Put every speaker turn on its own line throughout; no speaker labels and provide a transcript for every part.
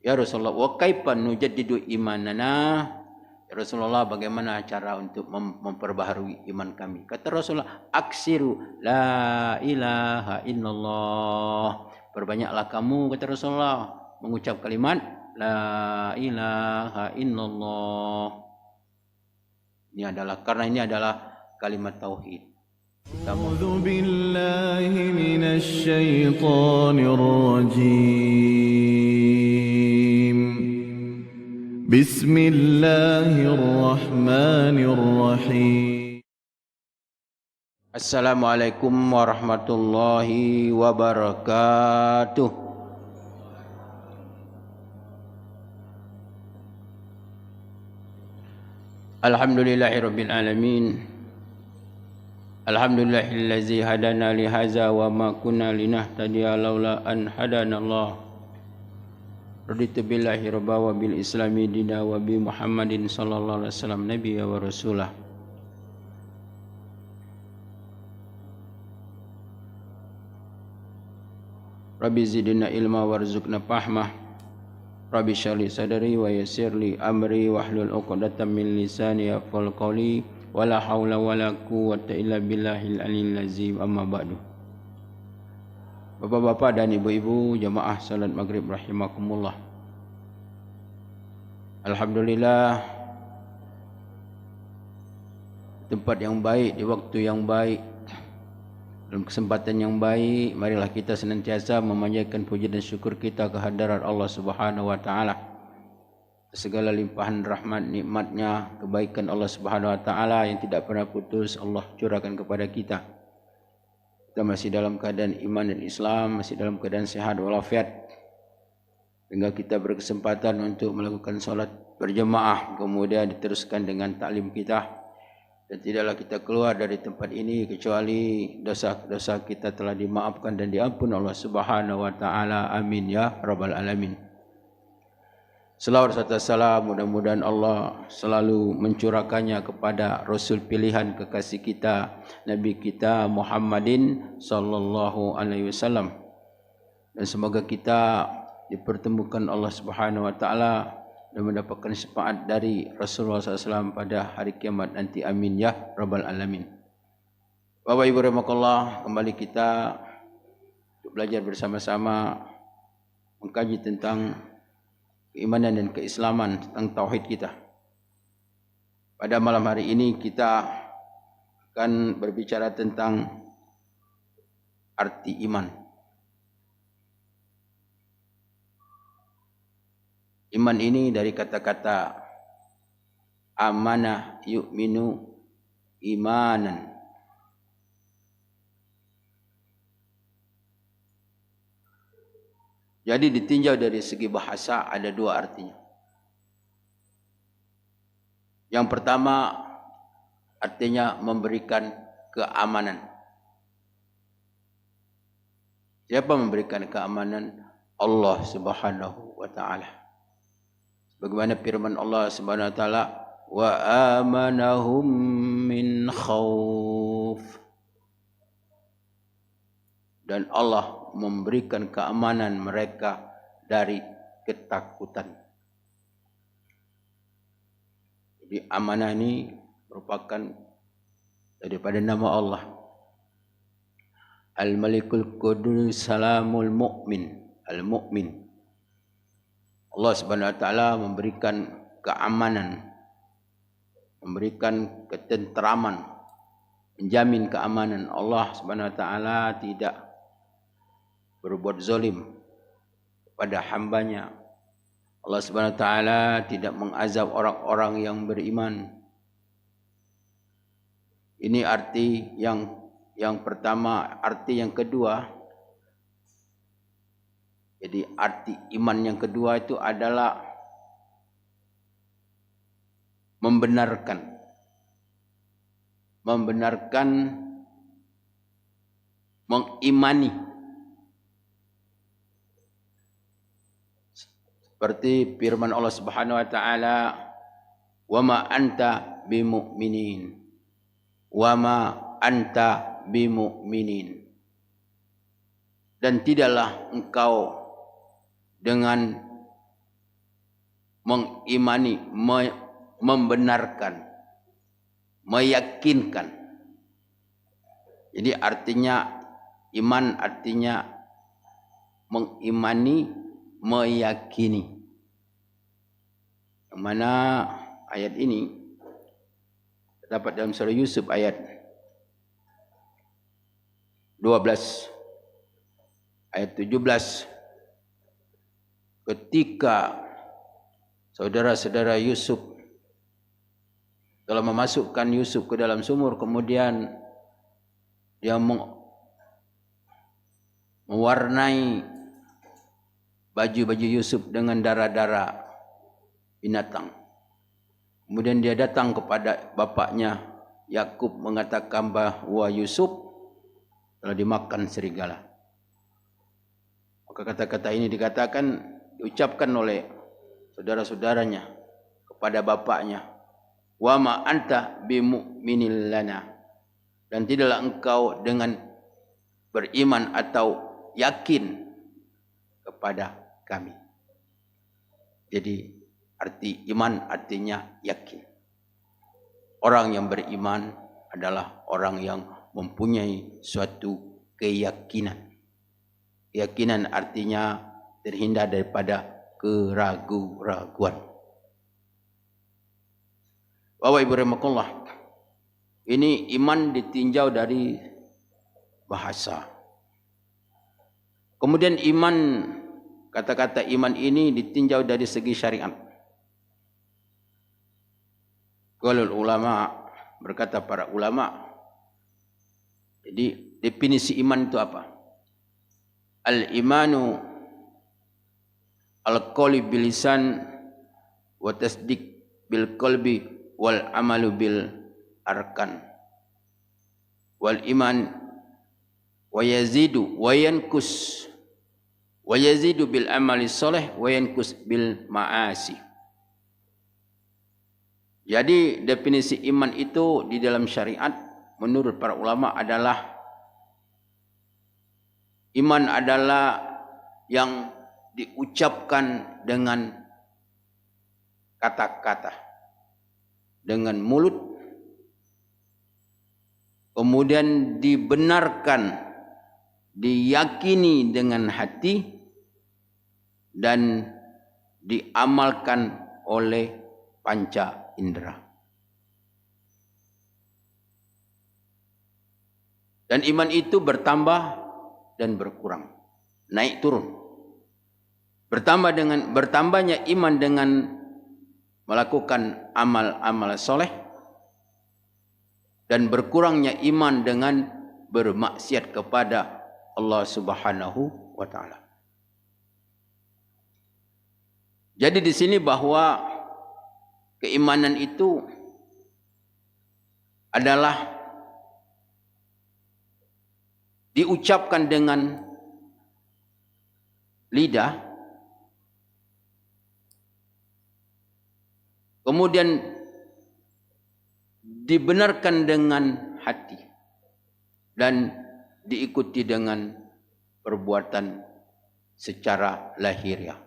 Ya Rasulullah, wa kaifa nujaddidu imanana? Ya Rasulullah, bagaimana cara untuk memperbaharui iman kami? Kata Rasulullah, aksiru la ilaha illallah. Perbanyaklah kamu, kata Rasulullah, mengucap kalimat la ilaha illallah. Karena ini adalah kalimat tauhid.
A'udzu billahi minasy syaithanir rajim. Bismillahirrahmanirrahim.
Assalamualaikum warahmatullahi wabarakatuh. Alhamdulillahirabbil alamin. Alhamdulillahillazi hadana li hadza wa ma kunna linahtadiya laula an hadanallah. Raditu billahi rabba wa bil islami dina wa bi Muhammadin sallallahu alaihi wasallam nabiyya wa rasulah. Rabbi zidna ilma warzuqna fahmah. Rabbi shrah sadri wa yassir li amri wahlul 'uqdatam min lisani yafqahu qawli. Wala haula wala quwwata illa billahil aliyyil azim, amma ba'du. Bapak-bapak dan ibu-ibu jamaah salat maghrib rahimakumullah. Alhamdulillah, tempat yang baik, di waktu yang baik, dalam kesempatan yang baik, marilah kita senantiasa memanjatkan puji dan syukur kita kehadirat Allah Subhanahu wa taala. Segala limpahan rahmat, nikmatnya, kebaikan Allah Subhanahu wa taala yang tidak pernah putus Allah curahkan kepada kita. Kita masih dalam keadaan iman dan Islam, masih dalam keadaan sehat walafiat, sehingga kita berkesempatan untuk melakukan solat berjemaah, kemudian diteruskan dengan taklim kita, dan tidaklah kita keluar dari tempat ini kecuali dosa-dosa kita telah dimaafkan dan diampun Allah Subhanahu wa taala. Amin ya rabbal alamin. Selawat serta salam mudah-mudahan Allah selalu mencurahkannya kepada Rasul pilihan kekasih kita, Nabi kita Muhammadin sallallahu alaihi wasallam. Dan semoga kita dipertemukan Allah Subhanahu wa taala dan mendapatkan syafaat dari Rasulullah SAW pada hari kiamat nanti. Amin ya rabbal alamin. Bapak Ibu rahimakumullah, kembali kita untuk belajar bersama-sama mengkaji tentang keimanan dan keislaman, tentang tauhid kita. Pada malam hari ini kita akan berbicara tentang arti iman. Iman ini dari kata-kata amanah yu'minu imanan. Jadi ditinjau dari segi bahasa ada dua artinya. Yang pertama artinya memberikan keamanan. Siapa memberikan keamanan? Allah Subhanahu wa taala. Bagaimana firman Allah Subhanahu wa taala, wa amanahum min khauf. Dan Allah memberikan keamanan mereka dari ketakutan. Jadi amanah ini merupakan daripada nama Allah. Al-Malikul Qudus Salamul Mu'min, Al-Mu'min. Allah Subhanahu wa taala memberikan keamanan, memberikan ketenteraman, menjamin keamanan. Allah Subhanahu wa taala tidak berbuat zalim kepada hambanya. Allah Subhanahu wa taala tidak mengazab orang-orang yang beriman. Ini arti yang pertama. Arti yang kedua, jadi arti iman yang kedua itu adalah membenarkan, mengimani. Seperti firman Allah Subhanahu wa taala, "Wa ma anta bimu'minin." Wa ma anta bimu'minin. Dan tidaklah engkau dengan mengimani, membenarkan, meyakinkan. Jadi artinya iman artinya mengimani, meyakini. Yang mana ayat ini terdapat dalam surah Yusuf ayat 12 ayat 17, ketika saudara-saudara Yusuf telah memasukkan Yusuf ke dalam sumur, kemudian dia mewarnai baju-baju Yusuf dengan darah-darah binatang. Kemudian dia datang kepada bapaknya Yakub mengatakan bahwa Yusuf telah dimakan serigala. Maka kata-kata ini diucapkan oleh saudara-saudaranya kepada bapaknya, wa ma anta bimu'minil lana, dan tidaklah engkau dengan beriman atau yakin kepada kami. Jadi arti iman artinya yakin. Orang yang beriman adalah orang yang mempunyai suatu keyakinan. Keyakinan artinya terhindar daripada keraguan-raguan. Bapak Ibu rahimakumullah, ini iman ditinjau dari bahasa. Kemudian iman, kata-kata iman ini ditinjau dari segi syariat. Qaulul ulama, berkata para ulama, jadi definisi iman itu apa? Al-imanu al-qawli bil lisan wa tasdiq bil qalbi wal amalu bil arkan. Wal iman wa yazidu wa yankus, wa yazidu bil amali soleh wa yankus bil ma'asi. Jadi definisi iman itu di dalam syariat menurut para ulama adalah iman adalah yang diucapkan dengan kata-kata, dengan mulut, kemudian dibenarkan, diyakini dengan hati, dan diamalkan oleh panca indera. Dan iman itu bertambah dan berkurang, naik turun. Bertambahnya iman dengan melakukan amal-amal soleh, dan berkurangnya iman dengan bermaksiat kepada Allah Subhanahu wa taala. Jadi di sini bahwa keimanan itu adalah diucapkan dengan lidah, kemudian dibenarkan dengan hati, dan diikuti dengan perbuatan secara lahiriah.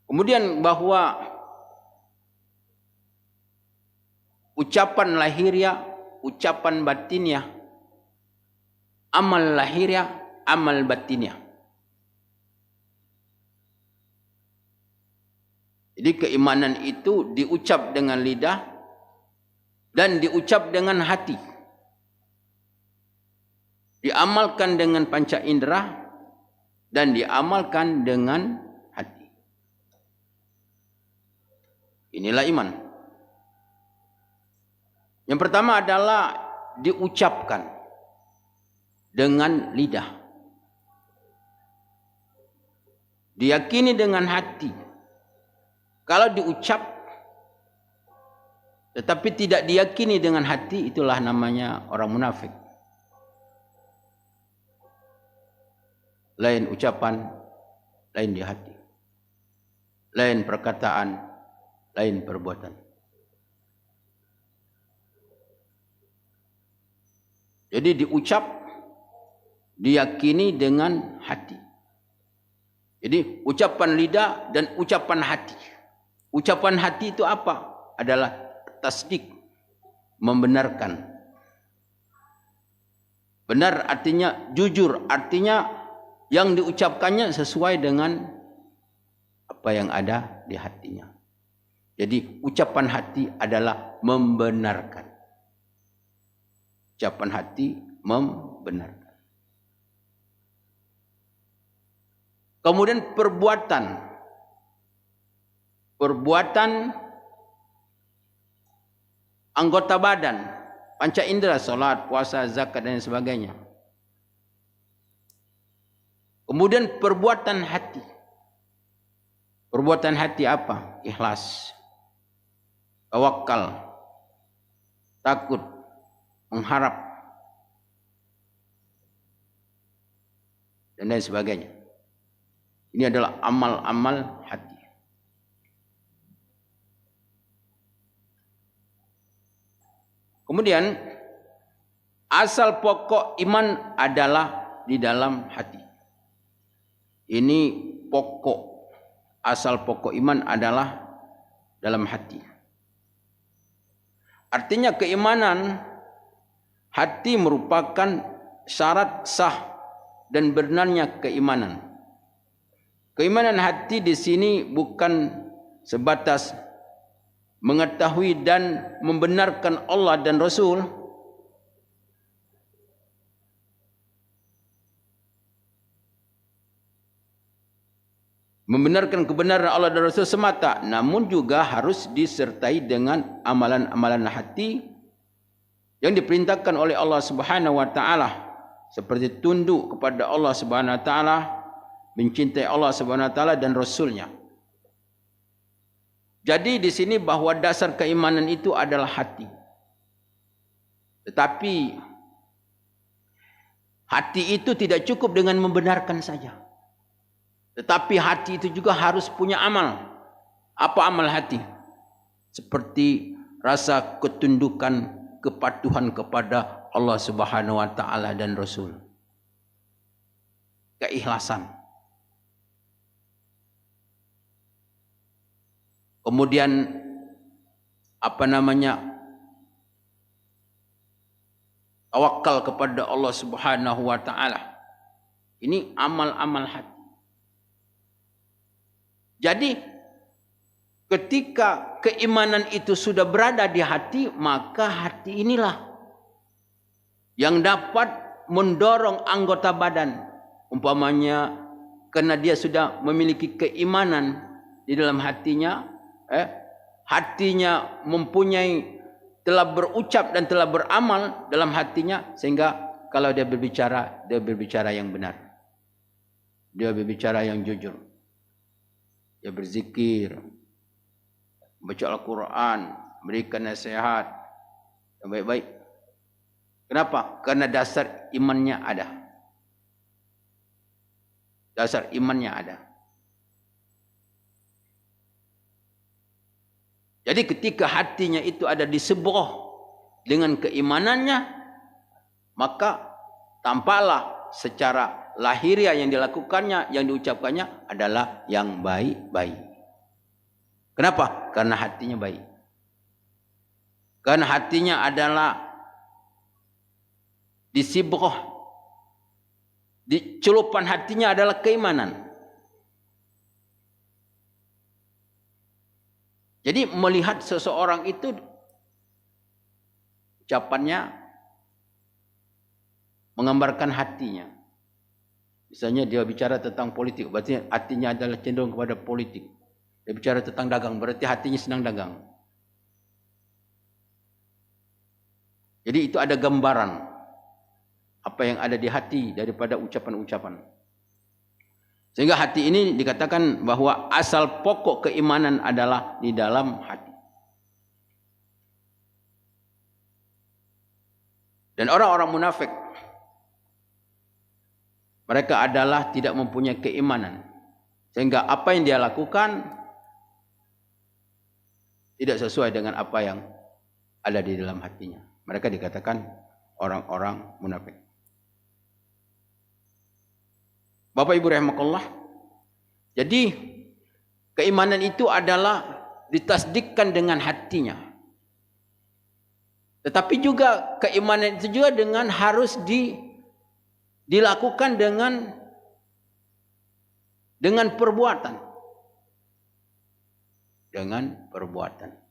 Kemudian bahwa ucapan lahiriah, ucapan batiniah, amal lahiriah, amal batiniah. Jadi keimanan itu diucap dengan lidah dan diucap dengan hati. Diamalkan dengan panca indera dan diamalkan dengan hati. Inilah iman. Yang pertama adalah diucapkan dengan lidah, diyakini dengan hati. Kalau diucap tetapi tidak diyakini dengan hati, itulah namanya orang munafik. Lain ucapan, lain di hati. Lain perkataan, lain perbuatan. Jadi diucap, diyakini dengan hati. Jadi ucapan lidah dan ucapan hati. Ucapan hati itu apa? Adalah tasdik, membenarkan. Benar artinya jujur, artinya yang diucapkannya sesuai dengan apa yang ada di hatinya. Jadi ucapan hati adalah membenarkan. Ucapan hati membenarkan. Kemudian perbuatan. Perbuatan anggota badan, panca indera, salat, puasa, zakat dan sebagainya. Kemudian perbuatan hati. Perbuatan hati apa? Ikhlas, tawakal, takut, mengharap, dan lain sebagainya. Ini adalah amal-amal hati. Kemudian asal pokok iman adalah di dalam hati. Ini pokok, asal pokok iman adalah dalam hati. Artinya keimanan hati merupakan syarat sah dan benarnya keimanan. Keimanan hati di sini bukan sebatas mengetahui dan membenarkan Allah dan Rasul, membenarkan kebenaran Allah dan Rasul semata, namun juga harus disertai dengan amalan-amalan hati yang diperintahkan oleh Allah Subhanahu wa taala, seperti tunduk kepada Allah Subhanahu wa taala, mencintai Allah Subhanahu wa taala dan Rasulnya. Jadi di sini bahwa dasar keimanan itu adalah hati. Tetapi hati itu tidak cukup dengan membenarkan saja. Tetapi hati itu juga harus punya amal. Apa amal hati? Seperti rasa ketundukan, kepatuhan kepada Allah Subhanahu wa taala dan Rasul. Keikhlasan. Kemudian tawakal kepada Allah Subhanahu wa taala. Ini amal-amal hati. Jadi ketika keimanan itu sudah berada di hati, maka hati inilah yang dapat mendorong anggota badan. Umpamanya karena dia sudah memiliki keimanan di dalam hatinya, hatinya mempunyai, telah berucap dan telah beramal dalam hatinya, sehingga kalau dia berbicara yang benar, dia berbicara yang jujur, dia berzikir, baca Al-Quran, berikan nasihat yang baik-baik. Kenapa? Karena dasar imannya ada. Dasar imannya ada. Jadi ketika hatinya itu ada disebroh dengan keimanannya, maka tampaklah secara lahiriah yang dilakukannya, yang diucapkannya adalah yang baik-baik. Kenapa? Karena hatinya baik. Karena hatinya adalah disibroh, di celupan hatinya adalah keimanan. Jadi melihat seseorang itu ucapannya menggambarkan hatinya. Misalnya dia bicara tentang politik, berarti hatinya adalah cenderung kepada politik. Dia bicara tentang dagang, berarti hatinya senang dagang. Jadi itu ada gambaran apa yang ada di hati daripada ucapan-ucapan. Sehingga hati ini dikatakan bahwa asal pokok keimanan adalah di dalam hati. Dan orang-orang munafik, mereka adalah tidak mempunyai keimanan. Sehingga apa yang dia lakukan tidak sesuai dengan apa yang ada di dalam hatinya. Mereka dikatakan orang-orang munafik. Bapak Ibu rahimakumullah. Jadi keimanan itu adalah ditasdikkan dengan hatinya. Tetapi juga keimanan itu juga dengan harus dilakukan dengan perbuatan. Dengan perbuatan.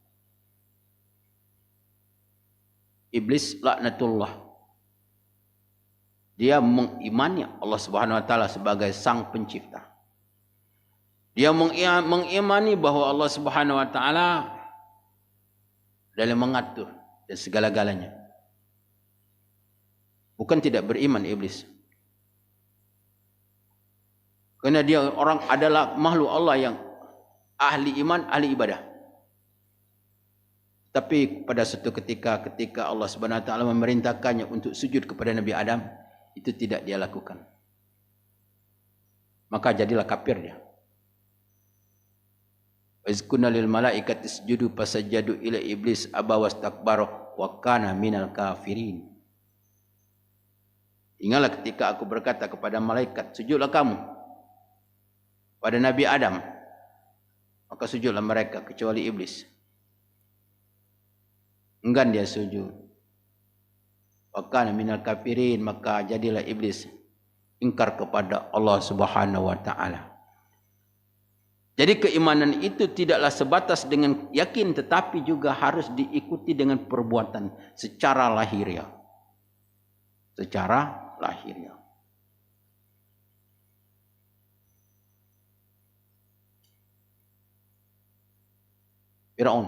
Iblis laknatullah. Dia mengimani Allah Subhanahu wa taala sebagai sang pencipta. Dia mengimani bahwa Allah Subhanahu wa taala dalam mengatur dan segala-galanya. Bukan tidak beriman iblis. Karena dia orang adalah makhluk Allah yang ahli iman, ahli ibadah. Tapi pada suatu ketika Allah Subhanahu wa taala memerintahkannya untuk sujud kepada Nabi Adam, itu tidak dia lakukan. Maka jadilah kafir dia. Wazkunna lil malaikati isjudu fasajadu ila iblis aba wastakbara wa kana minal kafirin. Ingatlah ketika aku berkata kepada malaikat, sujudlah kamu pada Nabi Adam. Maka sujudlah mereka kecuali iblis. Enggan dia sujud. Wa kana minal kafirin, maka jadilah iblis ingkar kepada Allah Subhanahu wa taala. Jadi keimanan itu tidaklah sebatas dengan yakin, tetapi juga harus diikuti dengan perbuatan secara lahiriah. Secara lahiriah. Fir'aun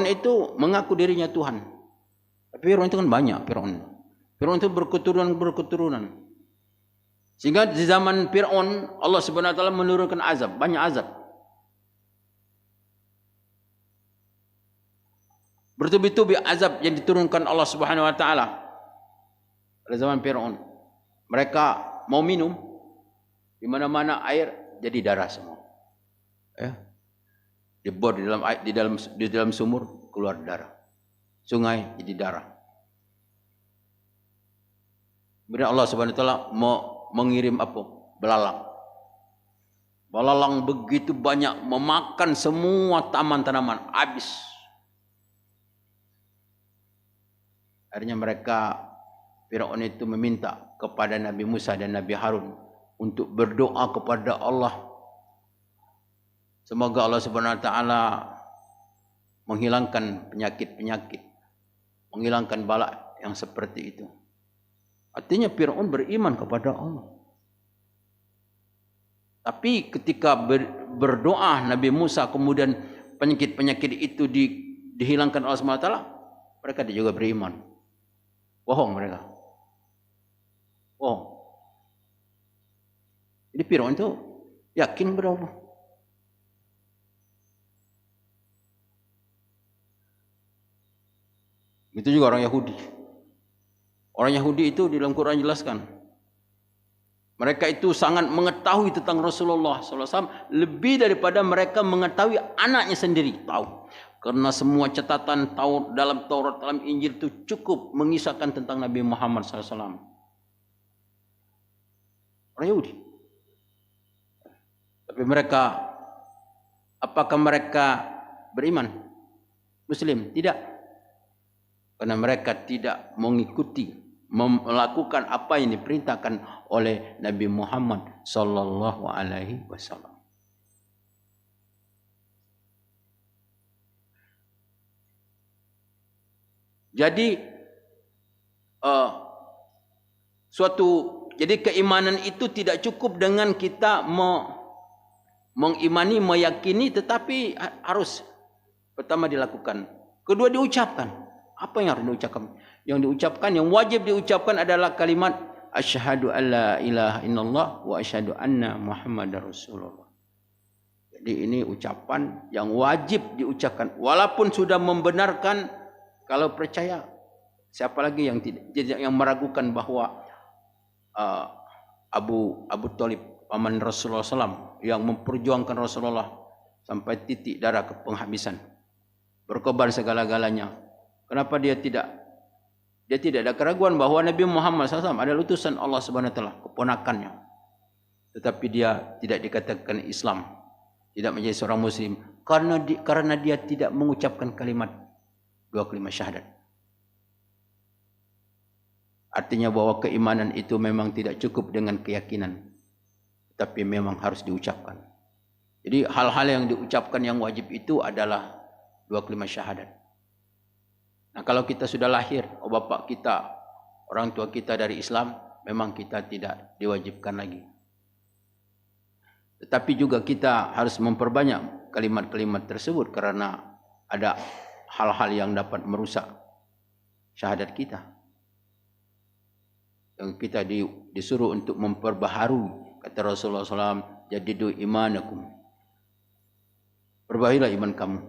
itu mengaku dirinya Tuhan. Tapi Fir'aun itu kan banyak Fir'aun. Fir'aun itu berketurunan. Sehingga di zaman Fir'aun Allah Subhanahu wa taala menurunkan azab, banyak azab. Bertubi-tubi azab yang diturunkan Allah Subhanahu wa taala pada zaman Fir'aun. Mereka mau minum, di mana-mana air jadi darah semua. Ya. Dibor di dalam sumur keluar darah. Sungai jadi darah. Kemudian Allah Subhanahu wa taala mengirim apa? Belalang. Belalang begitu banyak memakan semua taman-tanaman, habis. Akhirnya Fir'aun itu meminta kepada Nabi Musa dan Nabi Harun untuk berdoa kepada Allah. Semoga Allah Subhanahu wa taala menghilangkan penyakit-penyakit, menghilangkan bala yang seperti itu. Artinya Fir'aun beriman kepada Allah. Tapi ketika berdoa Nabi Musa, kemudian penyakit-penyakit itu dihilangkan Allah Subhanahu wa taala, mereka juga beriman. Bohong mereka. Bohong. Jadi Fir'aun itu yakin kepada Allah. Itu juga orang Yahudi. Orang Yahudi itu di dalam Quran jelaskan. Mereka itu sangat mengetahui tentang Rasulullah SAW. Lebih daripada mereka mengetahui anaknya sendiri. Tahu. Karena semua catatan dalam Taurat, dalam Injil itu cukup mengisahkan tentang Nabi Muhammad SAW. Orang Yahudi. Tapi mereka, apakah mereka beriman? Muslim? Tidak. Karena mereka tidak mengikuti, melakukan apa yang diperintahkan oleh Nabi Muhammad sallallahu alaihi wasallam. Jadi jadi keimanan itu tidak cukup dengan kita mengimani, meyakini, tetapi harus pertama dilakukan, kedua diucapkan. Apa yang harus diucapkan? Yang diucapkan, yang wajib diucapkan adalah kalimat asyhadu alla ilaha illallah wa asyhadu anna muhammadar rasulullah. Jadi ini ucapan yang wajib diucapkan, walaupun sudah membenarkan kalau percaya. Siapa lagi yang tidak, yang meragukan bahwa Abu Thalib paman Rasulullah SAW yang memperjuangkan Rasulullah sampai titik darah ke penghabisan, berkorban segala-galanya. Kenapa dia tidak Dia tidak ada keraguan bahawa Nabi Muhammad SAW adalah utusan Allah Subhanahu Wa Taala, keponakannya. Tetapi dia tidak dikatakan Islam, tidak menjadi seorang Muslim karena dia tidak mengucapkan dua kalimat syahadat. Artinya bahwa keimanan itu memang tidak cukup dengan keyakinan, tapi memang harus diucapkan. Jadi hal-hal yang diucapkan yang wajib itu adalah dua kalimat syahadat. Nah, kalau kita sudah lahir, bapak kita, orang tua kita dari Islam, memang kita tidak diwajibkan lagi. Tetapi juga kita harus memperbanyak kalimat-kalimat tersebut karena ada hal-hal yang dapat merusak syahadat kita. Yang kita disuruh untuk memperbaharui, kata Rasulullah SAW, jadidu imanakum. Perbaharilah iman kamu.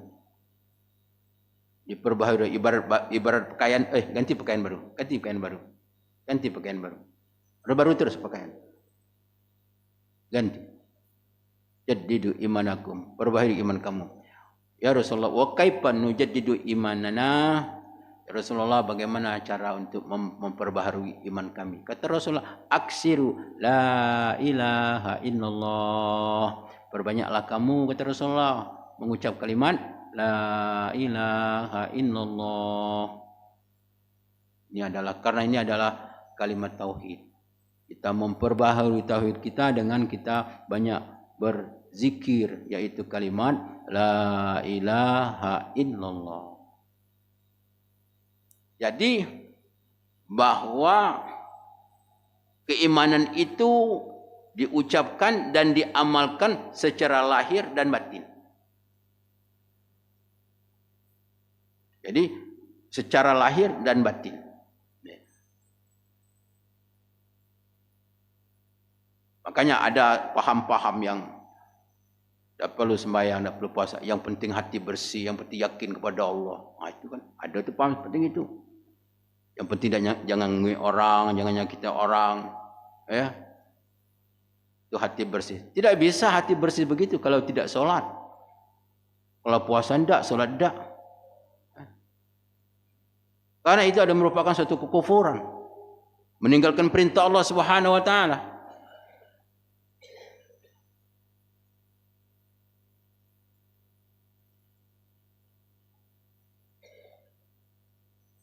Diperbaharui ibarat pakaian, ganti pakaian baru. Ada baru terus pakaian. Ganti. Jadidu imanakum, perbaharui iman kamu. Ya Rasulullah, wa kaifa nujaddidu imanana? Ya Rasulullah, bagaimana cara untuk memperbaharui iman kami? Kata Rasulullah, aksiru la ilaha illallah. Perbanyaklah kamu, kata Rasulullah, mengucap kalimat la ilaha illallah. Karena ini adalah kalimat tauhid. Kita memperbaharui tauhid kita dengan kita banyak berzikir, yaitu kalimat la ilaha illallah. Jadi bahwa keimanan itu diucapkan dan diamalkan secara lahir dan batin. Jadi secara lahir dan batin. Makanya ada paham-paham yang tak perlu sembahyang, tak perlu puasa, yang penting hati bersih, yang penting yakin kepada Allah. Itu kan ada tu paham penting itu. Yang penting jangan ngui orang, jangan nyakiti orang, ya. Itu hati bersih. Tidak bisa hati bersih begitu kalau tidak solat. Kalau puasa tidak, solat tidak. Karena itu ada merupakan suatu kekufuran, meninggalkan perintah Allah Subhanahu Wa Taala.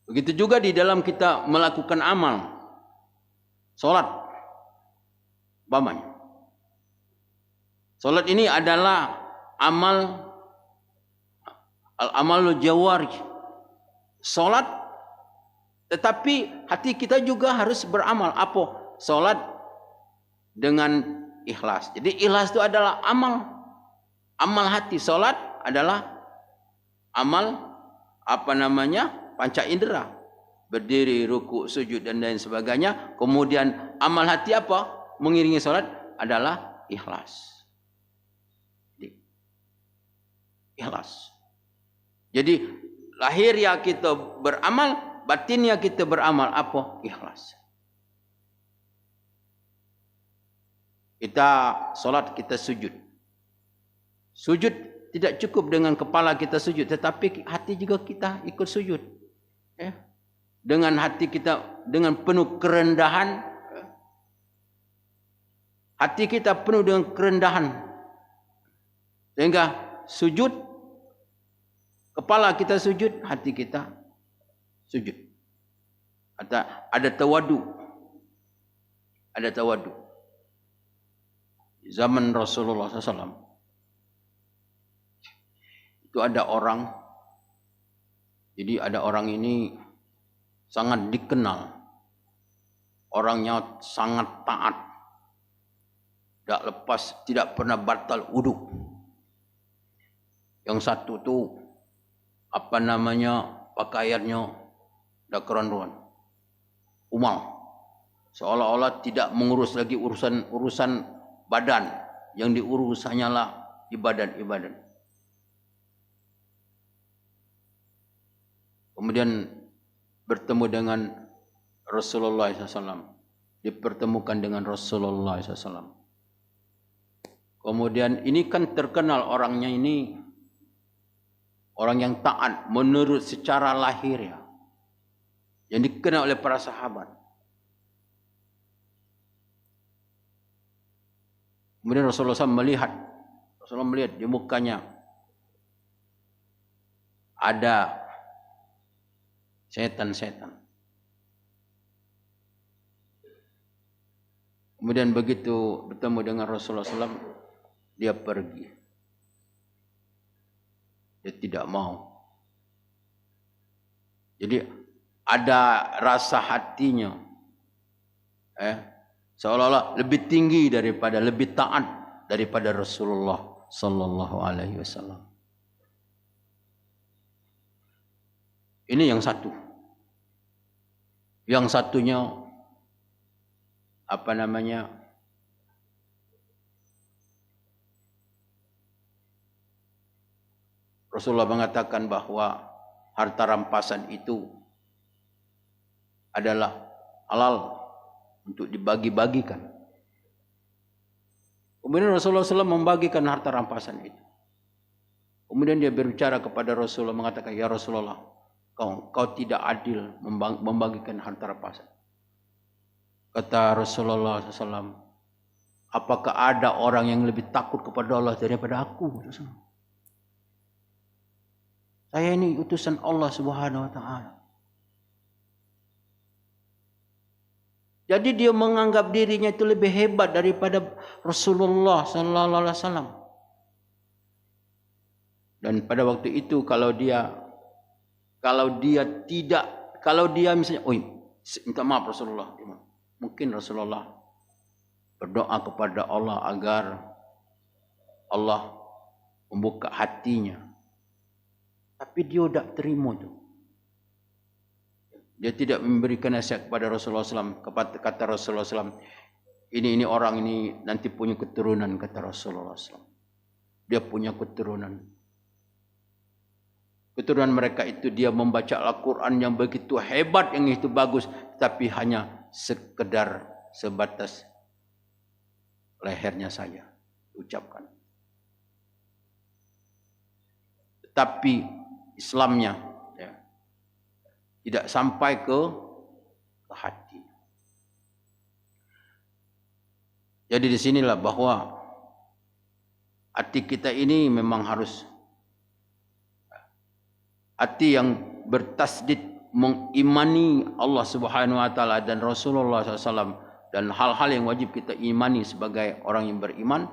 Begitu juga di dalam kita melakukan amal, solat, umpamanya. Solat ini adalah al-amalul jawarih. Solat, tetapi hati kita juga harus beramal. Apa? Solat dengan ikhlas. Jadi ikhlas itu adalah amal hati. Solat adalah amal panca indera, berdiri, ruku, sujud dan lain sebagainya. Kemudian amal hati apa? Mengiringi solat adalah ikhlas. Ikhlas. Jadi lahirnya kita beramal, batinnya kita beramal apa? Ikhlas. Kita solat, kita sujud. Sujud tidak cukup dengan kepala kita sujud, tetapi hati juga kita ikut sujud. Ya. Dengan hati kita dengan penuh kerendahan, hati kita penuh dengan kerendahan, sehingga sujud, kepala kita sujud, hati kita sujud. Ada tawadu, zaman Rasulullah SAW itu ada orang. Jadi ada orang ini sangat dikenal, orangnya sangat taat, tidak pernah batal wudu. Yang satu tu pakaiannya dah keron-keron, umal, seolah-olah tidak mengurus lagi urusan badan, yang diurus hanyalah ibadat. Kemudian bertemu dengan Rasulullah SAW, dipertemukan dengan Rasulullah SAW. Kemudian ini kan terkenal orangnya ini orang yang taat menurut secara lahir ya. yang dikenal oleh para sahabat. Kemudian Rasulullah SAW melihat di mukanya ada setan-setan. Kemudian begitu bertemu dengan Rasulullah SAW, dia pergi. Dia tidak mau. Jadi ada rasa hatinya, seolah-olah lebih tinggi daripada, lebih taat daripada Rasulullah Sallallahu Alaihi Wasallam. Ini yang satu. Yang satunya apa namanya? Rasulullah mengatakan bahwa harta rampasan itu adalah halal untuk dibagi-bagikan. Kemudian Rasulullah SAW membagikan harta rampasan itu. Kemudian dia berbicara kepada Rasulullah mengatakan, ya Rasulullah, kau tidak adil membagikan harta rampasan. Kata Rasulullah SAW, apakah ada orang yang lebih takut kepada Allah daripada aku? Saya ini utusan Allah Subhanahu Wa Taala. Jadi dia menganggap dirinya itu lebih hebat daripada Rasulullah Sallallahu Alaihi Wasallam. Dan pada waktu itu kalau dia misalnya, minta maaf Rasulullah, mungkin Rasulullah berdoa kepada Allah agar Allah membuka hatinya. Tapi dia tidak terima itu. Dia tidak memberikan nasihat kepada Rasulullah SAW. Kata Rasulullah SAW, ini orang ini nanti punya keturunan, kata Rasulullah SAW. Dia punya keturunan. Keturunan mereka itu dia membaca Al-Quran yang begitu hebat, yang itu bagus, tapi hanya sekedar sebatas lehernya saja ucapkan. Tapi Islamnya tidak sampai ke hati. Jadi di sinilah bahwa hati kita ini memang harus hati yang bertasdid, mengimani Allah Subhanahu Wa Taala dan Rasulullah SAW dan hal-hal yang wajib kita imani sebagai orang yang beriman.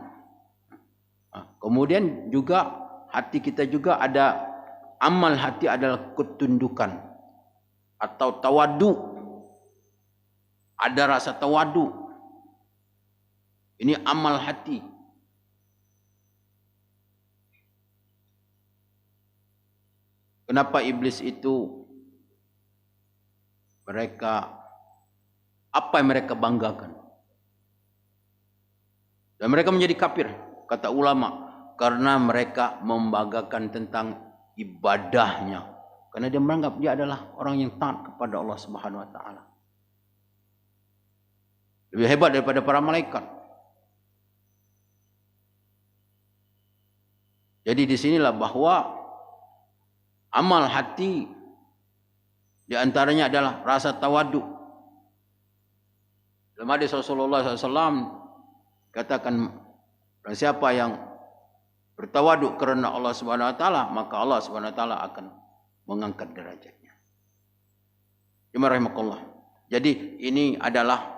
Kemudian juga hati kita juga ada amal hati adalah ketundukan atau tawadu. Ada rasa tawadu. Ini amal hati. Kenapa iblis itu apa yang mereka banggakan? Dan mereka menjadi kafir, kata ulama, karena mereka membanggakan tentang ibadahnya. Karena dia menganggap dia adalah orang yang taat kepada Allah Subhanahu Wa Taala. Lebih hebat daripada para malaikat. Jadi di sinilah bahwa amal hati di antaranya adalah rasa tawadu. Dalam hadis Rasulullah SAW katakan, siapa yang bertawaduk kerana Allah Subhanahu Wa Taala, maka Allah Subhanahu Wa Taala akan mengangkat derajatnya. Rahimakumullah. Jadi ini adalah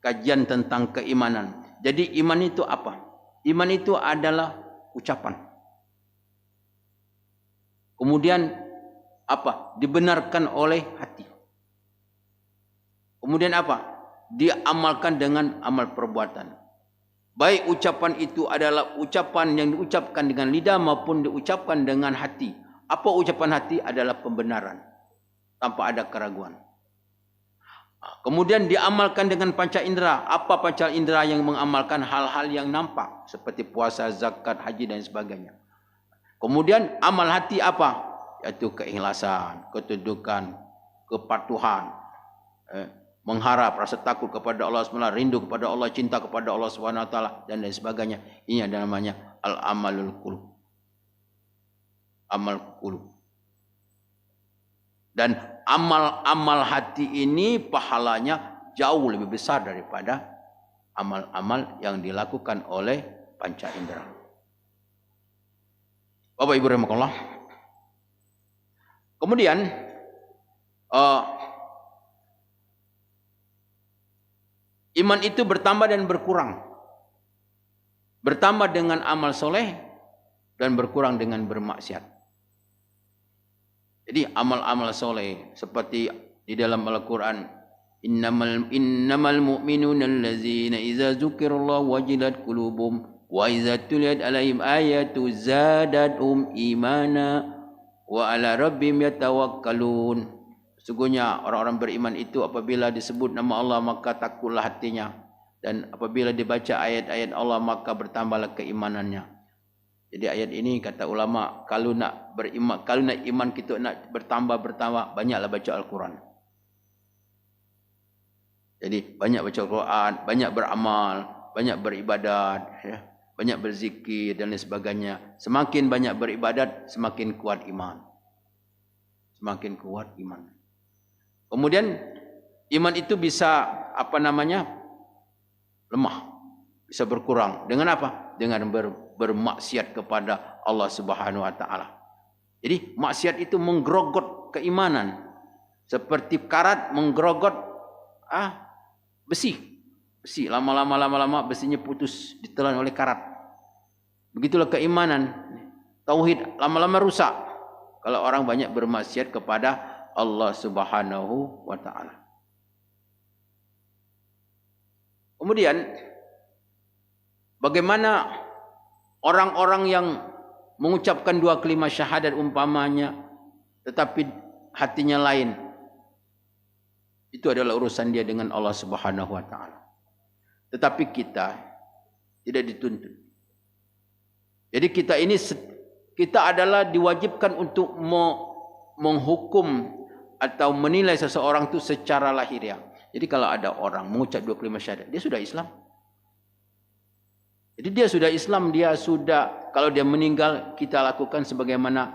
kajian tentang keimanan. Jadi iman itu apa? Iman itu adalah ucapan. Kemudian apa? Dibenarkan oleh hati. Kemudian apa? Diamalkan dengan amal perbuatan. Baik ucapan itu adalah ucapan yang diucapkan dengan lidah maupun diucapkan dengan hati. Apa ucapan hati? Adalah pembenaran tanpa ada keraguan. Kemudian diamalkan dengan panca indera. Apa panca indera yang mengamalkan hal-hal yang nampak seperti puasa, zakat, haji dan sebagainya. Kemudian amal hati apa? Yaitu keikhlasan, ketundukan, kepatuhan, mengharap, rasa takut kepada Allah SWT, rindu kepada Allah, cinta kepada Allah SWT dan lain sebagainya. Ini adalah namanya al-amalul qulub. Amal qulub. Dan amal-amal hati ini pahalanya jauh lebih besar daripada amal-amal yang dilakukan oleh panca indera. Bapak Ibu rahimakumullah. Kemudian iman itu bertambah dan berkurang. Bertambah dengan amal soleh dan berkurang dengan bermaksiat. Jadi amal-amal soleh seperti di dalam Al-Quran, innamal mu'minuna allazina idza dzukirallahu wajilat qulubuhum wa idza tuliyat alaihim ayatu zadatuhum imana wa ala rabbihim yatawakkalun. Sesungguhnya orang-orang beriman itu apabila disebut nama Allah maka takutlah hatinya, dan apabila dibaca ayat-ayat Allah maka bertambahlah keimanannya. Jadi ayat ini kata ulama, kalau nak beriman, kalau nak iman kita nak bertambah banyaklah baca Al-Quran. Jadi banyak baca Al-Quran, banyak beramal, banyak beribadat, ya, banyak berzikir dan lain sebagainya. Semakin banyak beribadat, semakin kuat iman. Semakin kuat iman. Kemudian iman itu bisa lemah, bisa berkurang. Dengan apa? Dengan bermaksiat kepada Allah Subhanahu wa taala. Jadi maksiat itu menggerogot keimanan. Seperti karat menggerogot besi. Besi lama-lama besinya putus ditelan oleh karat. Begitulah keimanan. Tauhid lama-lama rusak kalau orang banyak bermaksiat kepada Allah Subhanahu wa taala. Kemudian bagaimana orang-orang yang mengucapkan dua kalimat syahadat umpamanya tetapi hatinya lain, itu adalah urusan dia dengan Allah Subhanahu wa taala. Tetapi kita tidak dituntut. Jadi kita adalah diwajibkan untuk menghukum atau menilai seseorang itu secara lahiriah. Jadi kalau ada orang mengucap dua kalimat syahadat, dia sudah Islam. Jadi dia sudah Islam, kalau dia meninggal kita lakukan sebagaimana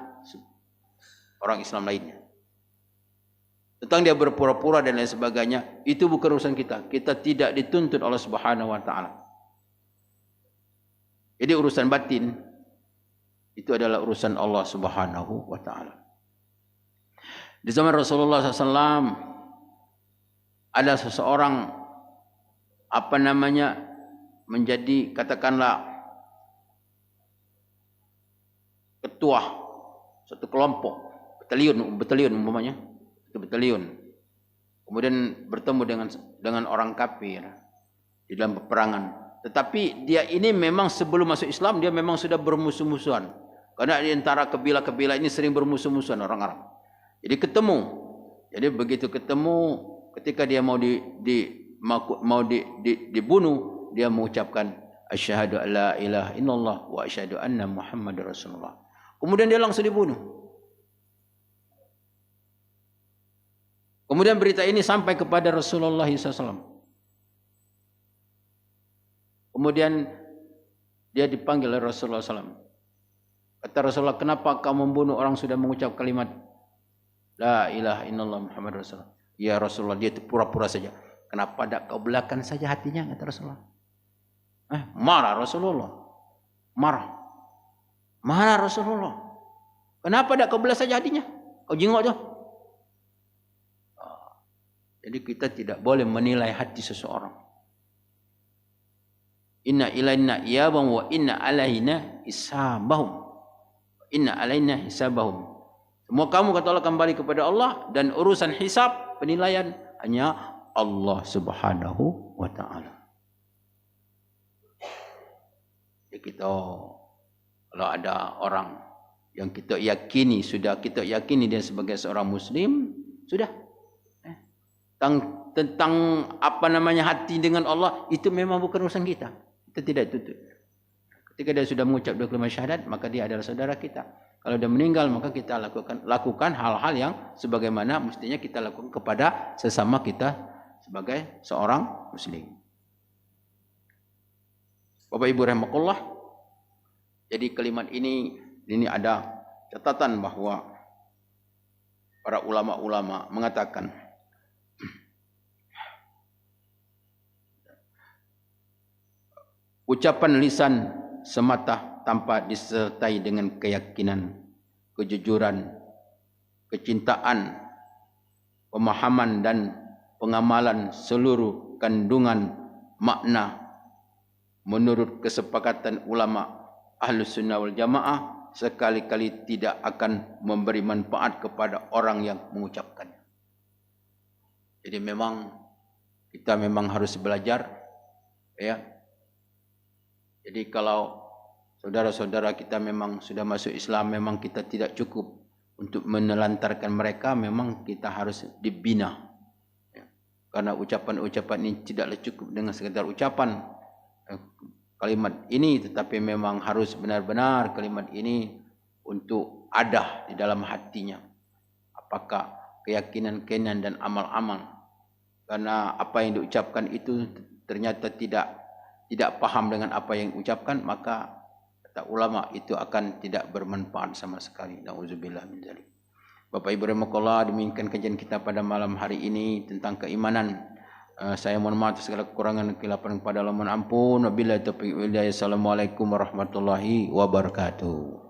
orang Islam lainnya. Tentang dia berpura-pura dan lain sebagainya, itu bukan urusan kita. Kita tidak dituntut oleh Subhanahu wa taala. Jadi urusan batin itu adalah urusan Allah Subhanahu wa taala. Di zaman Rasulullah SAW ada seseorang menjadi katakanlah ketua satu kelompok, batalion umpamanya, satu batalion. Kemudian bertemu dengan orang kafir di dalam peperangan. Tetapi dia ini memang sebelum masuk Islam dia memang sudah bermusuh-musuhan. Karena di antara kabilah-kabilah ini sering bermusuh-musuhan orang Arab. Jadi ketemu. Jadi begitu ketemu, ketika dia mau dibunuh, dia mengucapkan asyhadu alla ilaha illallah wa asyhadu anna Muhammadar Rasulullah. Kemudian dia langsung dibunuh. Kemudian berita ini sampai kepada Rasulullah SAW. Kemudian dia dipanggil oleh Rasulullah SAW. Kata Rasulullah, kenapa kau membunuh orang sudah mengucap kalimat la ilaha illallah Muhammadar Rasulullah? Ya Rasulullah, dia itu pura-pura saja. Kenapa tidak kau belakan saja hatinya, kata Rasulullah. Marah Rasulullah. Marah Rasulullah. Kenapa tidak kau belah saja hatinya? Kau jengok je. Jadi kita tidak boleh menilai hati seseorang. Inna ilaina iyabahum wa inna alaina hisabahum. Inna alaina hisabahum. Semua kamu kata Allah kembali kepada Allah, dan urusan hisab, penilaian hanya Allah Subhanahu wa taala. Jadi kita kalau ada orang yang kita yakini dia sebagai seorang muslim, sudah. Tentang hati dengan Allah, itu memang bukan urusan kita. Kita tidak tutup. Ketika dia sudah mengucap dua kalimat syahadat, maka dia adalah saudara kita. Kalau dia meninggal, maka kita lakukan hal-hal yang sebagaimana mestinya kita lakukan kepada sesama kita sebagai seorang muslim. Bapak Ibu rahimakumullah. Jadi kalimat ini ada catatan bahwa para ulama-ulama mengatakan ucapan lisan semata tanpa disertai dengan keyakinan, kejujuran, kecintaan, pemahaman dan pengamalan seluruh kandungan makna menurut kesepakatan ulama Ahlus Sunnah wal Jamaah sekali-kali tidak akan memberi manfaat kepada orang yang mengucapkannya. Jadi memang kita memang harus belajar, ya. Jadi kalau saudara-saudara kita memang sudah masuk Islam, memang kita tidak cukup untuk menelantarkan mereka, memang kita harus dibina. Ya. Karena ucapan-ucapan ini tidaklah cukup dengan sekadar ucapan kalimat ini, tetapi memang harus benar-benar kalimat ini untuk ada di dalam hatinya. Apakah keyakinan-keyakinan dan amal-amal. Karena apa yang diucapkan itu ternyata tidak paham dengan apa yang diucapkan, maka kata ulama itu akan tidak bermanfaat sama sekali. Nauzubillah min dzalik. Bapak Ibu rahimakumullah, demikian kajian kita pada malam hari ini tentang keimanan. Saya mohon maaf atas segala kekurangan dan kesilapan kepada Allah, mohon ampun. Wabillahi taufiq wal hidayah. Assalamualaikum warahmatullahi wabarakatuh.